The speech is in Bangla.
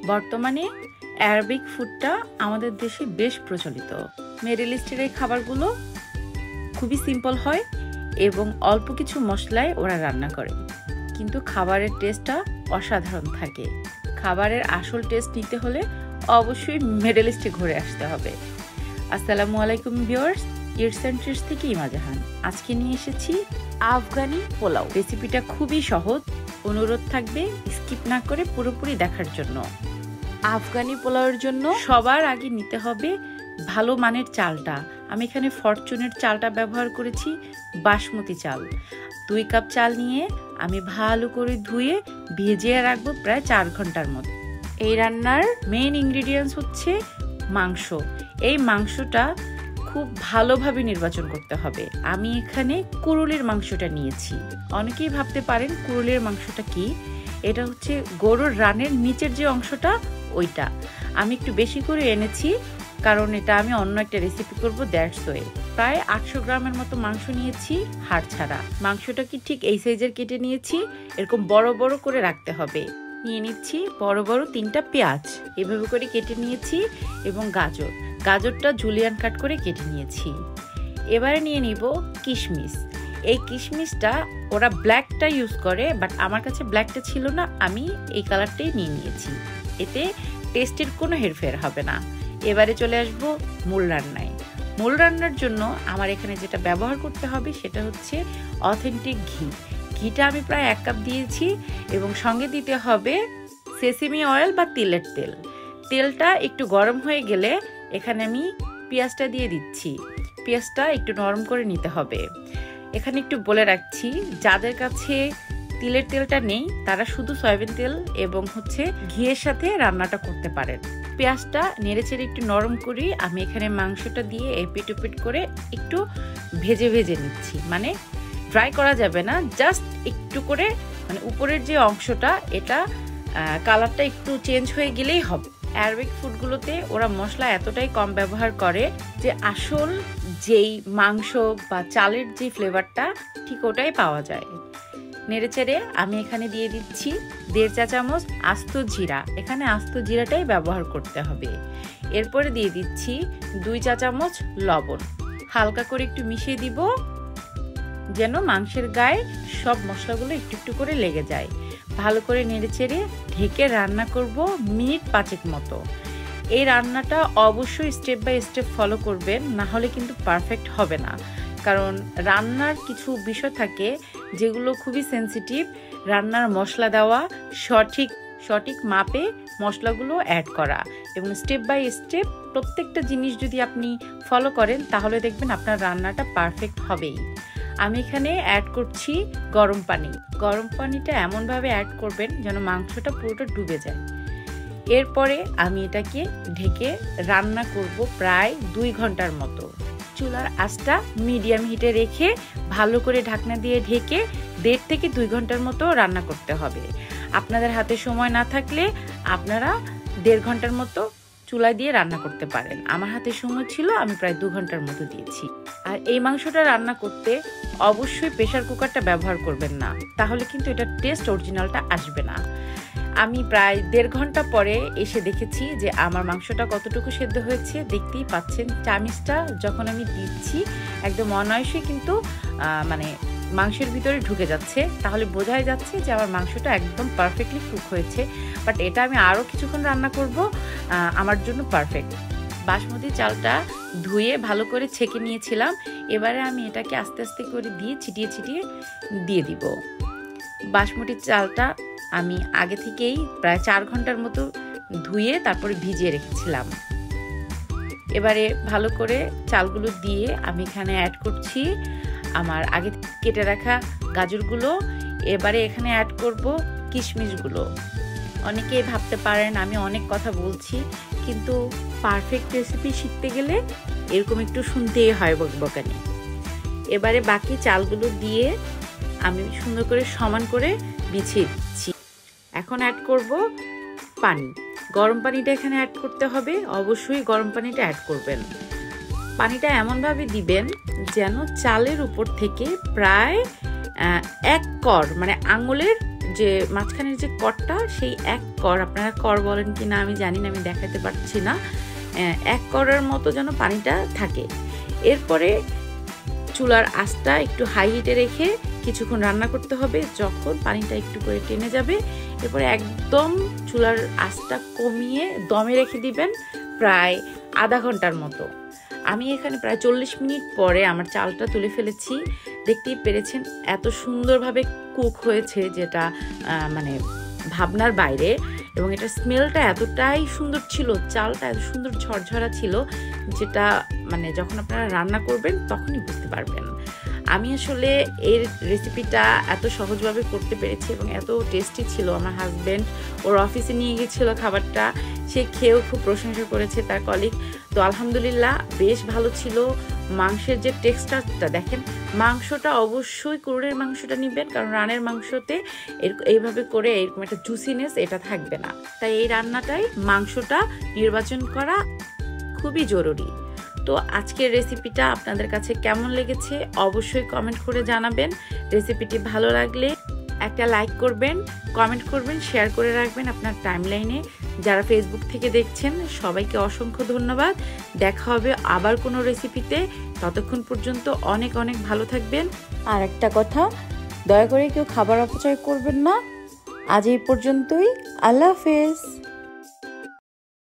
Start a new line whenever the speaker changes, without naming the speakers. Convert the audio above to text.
বর্তমানে অ্যারাবিক ফুডটা আমাদের দেশে বেশ প্রচলিত। মিডল ইস্টের এই খাবারগুলো খুবই সিম্পল হয় এবং অল্প কিছু মশলায় ওরা রান্না করে, কিন্তু খাবারের টেস্টটা অসাধারণ থাকে। খাবারের আসল টেস্ট নিতে হলে অবশ্যই মিডল ইস্টে ঘুরে আসতে হবে। আসসালামু আলাইকুম ভিউয়ার্স, ইটস এন্ড ট্রিটস থেকে ইমা জাহান। আজকে নিয়ে এসেছি আফগানি পোলাও। রেসিপিটা খুবই সহজ, অনুরোধ থাকবে স্কিপ না করে পুরোপুরি দেখার জন্য। আফগানি পোলাওয়ের জন্য সবার আগে নিতে হবে ভালো মানের চালটা। আমি এখানে ফরচুনের চালটা ব্যবহার করেছি, বাসমতি চাল। 2 কাপ চাল নিয়ে আমি ভালো করে ধুয়ে ভিজিয়ে রাখবো প্রায় 4 ঘন্টার মতো। এই রান্নার মেইন ইনগ্রেডিয়েন্টস হচ্ছে মাংস। এই মাংসটা খুব ভালোভাবে নির্বাচন করতে হবে। আমি এখানে কুরুলের মাংসটা নিয়েছি। অনেকেই ভাবতে পারেন কুরুলের মাংসটা কি? এটা হচ্ছে গরুর রানের নিচের যে অংশটা, ওইটা। আমি একটু বেশি করে এনেছি কারণ এটা আমি অন্য একটা রেসিপি করবো, দ্যাটস ওয়ে। প্রায় 800 গ্রামের মতো মাংস নিয়েছি, হাড় ছাড়া। মাংসটাকে ঠিক এই সাইজের কেটে নিয়েছি, এরকম বড় বড় করে রাখতে হবে। নিয়ে নিচ্ছি বড় বড় 3টা পেঁয়াজ, এভাবে করে কেটে নিয়েছি, এবং গাজরটা জুলিয়ান কাট করে কেটে নিয়েছি। এবারে নিয়ে নিব কিশমিশ। এই কিশমিশটা ওরা ব্ল্যাকটা ইউজ করে, বাট আমার কাছে ব্ল্যাকটা ছিল না, আমি এই কালারটাই নিয়ে নিয়েছি। এতে টেস্টের কোনো হেরফের হবে না। এবারে চলে আসবো মূল রান্নায়। মূল রান্নার জন্য আমার এখানে যেটা ব্যবহার করতে হবে সেটা হচ্ছে অথেন্টিক ঘি। ঘিটা আমি প্রায় 1 কাপ দিয়েছি, এবং সঙ্গে দিতে হবে সেসেমি অয়েল বা তিলের তেল। তেলটা একটু গরম হয়ে গেলে এখানে আমি পেঁয়াজটা দিয়ে দিচ্ছি। পেঁয়াজটা একটু নরম করে নিতে হবে। এখানে একটু বলে রাখছি, যাদের কাছে তিলের তেলটা নেই তারা শুধু সয়াবিন তেল এবং ঘিয়ের সাথে রান্নাটা করতে পারেন। পেঁয়াজটা নেড়েচেড়ে একটু নরম করি। আমি এখানে মাংসটা দিয়ে এপিট ওপিট করে একটু ভেজে নিচ্ছি। মানে ড্রাই করা যাবে না, জাস্ট একটু করে, মানে উপরের যে অংশটা এটা কালারটা একটু চেঞ্জ হয়ে গেলেই হবে। অ্যারাবিক ফুডগুলোতে ওরা মশলা এতটাই কম ব্যবহার করে যে আসল যেই মাংস বা চালের যে ফ্লেভারটা ঠিক ওটাই পাওয়া যায়। নেড়েচেড়ে আমি এখানে দিয়ে দিচ্ছি 1.5 চা চামচ আস্ত জিরা। এখানে আস্ত জিরাটাই ব্যবহার করতে হবে। এরপরে দিয়ে দিচ্ছি 2 চা চামচ লবণ। হালকা করে একটু মিশিয়ে দিব যেন মাংসের গায়ে সব মশলাগুলো একটু একটু করে লেগে যায়। ভালো করে নেড়েচেড়ে ঢেকে রান্না করব মিনিট 5 মতো। এই রান্নাটা অবশ্যই স্টেপ বাই স্টেপ ফলো করবেন, না হলে কিন্তু পারফেক্ট হবে না। কারণ রান্নার কিছু বিষয় থাকে যেগুলো খুবই সেন্সিটিভ। রান্নার মশলা দেওয়া, সঠিক মাপে মশলাগুলো অ্যাড করা, এবং স্টেপ বাই স্টেপ প্রত্যেকটা জিনিস যদি আপনি ফলো করেন তাহলে দেখবেন আপনার রান্নাটা পারফেক্ট হবেই। আমি এখানে অ্যাড করছি গরম পানি। গরম পানিটা এমনভাবে অ্যাড করবেন যেন মাংসটা পুরোটা ডুবে যায়। এরপরে আমি এটাকে ঢেকে রান্না করব প্রায় 2 ঘন্টার মতো। চুলার আঁচটা মিডিয়াম হিটে রেখে ভালো করে ঢাকনা দিয়ে ঢেকে 1.5 থেকে 2 ঘন্টার মতো রান্না করতে হবে। আপনাদের হাতে সময় না থাকলে আপনারা 1.5 ঘন্টার মতো চুলায় দিয়ে রান্না করতে পারেন। আমার হাতে সময় ছিল, আমি প্রায় 2 ঘন্টার মতো দিয়েছি। আর এই মাংসটা রান্না করতে অবশ্যই প্রেসার কুকারটা ব্যবহার করবেন না, তাহলে কিন্তু এটা টেস্ট অরিজিনালটা আসবে না। আমি প্রায় 1.5 ঘন্টা পরে এসে দেখেছি যে আমার মাংসটা কতটুকু সেদ্ধ হয়েছে। দেখতেই পাচ্ছেন চামিচটা যখন আমি দিচ্ছি একদম অনায়াসে কিন্তু মানে মাংসের ভিতরে ঢুকে যাচ্ছে, তাহলে বোঝাই যাচ্ছে যে আমার মাংসটা একদম পারফেক্টলি কুক হয়েছে। বাট এটা আমি আরও কিছুক্ষণ রান্না করব, আমার জন্য পারফেক্ট। বাসমতি চালটা ধুয়ে ভালো করে ছেঁকে নিয়েছিলাম। এবারে আমি এটাকে আস্তে আস্তে করে দিয়ে ছিটিয়ে দিয়ে দিব। বাসমতি চালটা আমি আগে থেকেই প্রায় 4 ঘন্টার মতো ধুয়ে তারপরে ভিজিয়ে রেখেছিলাম। এবারে ভালো করে চালগুলো দিয়ে আমি এখানে অ্যাড করছি আমার আগে কেটে রাখা গাজরগুলো। এবারে এখানে অ্যাড করব কিশমিশগুলো। অনেকেই ভাবতে পারেন আমি অনেক কথা বলছি, কিন্তু পারফেক্ট রেসিপি শিখতে গেলে এরকম একটু শুনতেই হয় বকবকানি। এবারে বাকি চালগুলো দিয়ে আমি সুন্দর করে সমান করে বিছিয়ে দিচ্ছি। এখন অ্যাড করব পানি। গরম পানিটা এখানে অ্যাড করতে হবে, অবশ্যই গরম পানিটা অ্যাড করবেন। পানিটা এমনভাবে দিবেন যেন চালের উপর থেকে প্রায় 1 কর, মানে আঙুলের যে মাঝখানের যে করটা সেই এক কর, আপনারা কর বলেন কি না আমি জানি না, আমি দেখাতে পারছি না, এক করের মতো যেন পানিটা থাকে। এরপরে চুলার আঁচটা একটু হাই হিটে রেখে কিছুক্ষণ রান্না করতে হবে। যখন পানিটা একটু করে টেনে যাবে এরপরে একদম চুলার আঁচটা কমিয়ে দমে রেখে দিবেন প্রায় আধা ঘন্টার মতো। আমি এখানে প্রায় 40 মিনিট পরে আমার চালটা তুলে ফেলেছি। দেখতেই পেরেছেন এত সুন্দরভাবে কুক হয়েছে, যেটা মানে ভাবনার বাইরে, এবং এটার স্মেলটা এতটাই সুন্দর ছিল, চালটা এত সুন্দর ঝরঝরা ছিল, যেটা মানে যখন আপনারা রান্না করবেন তখনই বুঝতে পারবেন। আমি আসলে এর রেসিপিটা এত সহজভাবে করতে পেরেছি এবং এত টেস্টি ছিল। আমার হাজব্যান্ড ওর অফিসে নিয়ে গিয়েছিল খাবারটা, সে খেয়েও খুব প্রশংসা করেছে তার কলিগ। তো আলহামদুলিল্লাহ বেশ ভালো ছিল। মাংসের যে টেক্সচারটা দেখেন, মাংসটা অবশ্যই কুড়ের মাংসটা নেবেন, কারণ রানের মাংসতে এইভাবে করে এরকম একটা জুসিনেস এটা থাকবে না। তাই এই রান্নাটাই মাংসটা নির্বাচন করা খুবই জরুরি। তো আজকের রেসিপিটা আপনাদের কাছে কেমন লেগেছে অবশ্যই কমেন্ট করে জানাবেন। রেসিপিটি ভালো লাগলে একটা লাইক করবেন, কমেন্ট করবেন, শেয়ার করে রাখবেন আপনার টাইমলাইনে। যারা ফেসবুক থেকে দেখছেন সবাইকে অসংখ্য ধন্যবাদ। দেখা হবে আবার কোনো রেসিপিতে, ততক্ষণ পর্যন্ত অনেক অনেক ভালো থাকবেন। আর একটা কথা, দয়া করে কেউ খাবার অপচয় করবেন না। আজ এই পর্যন্তই, আল্লাহ হাফেজ।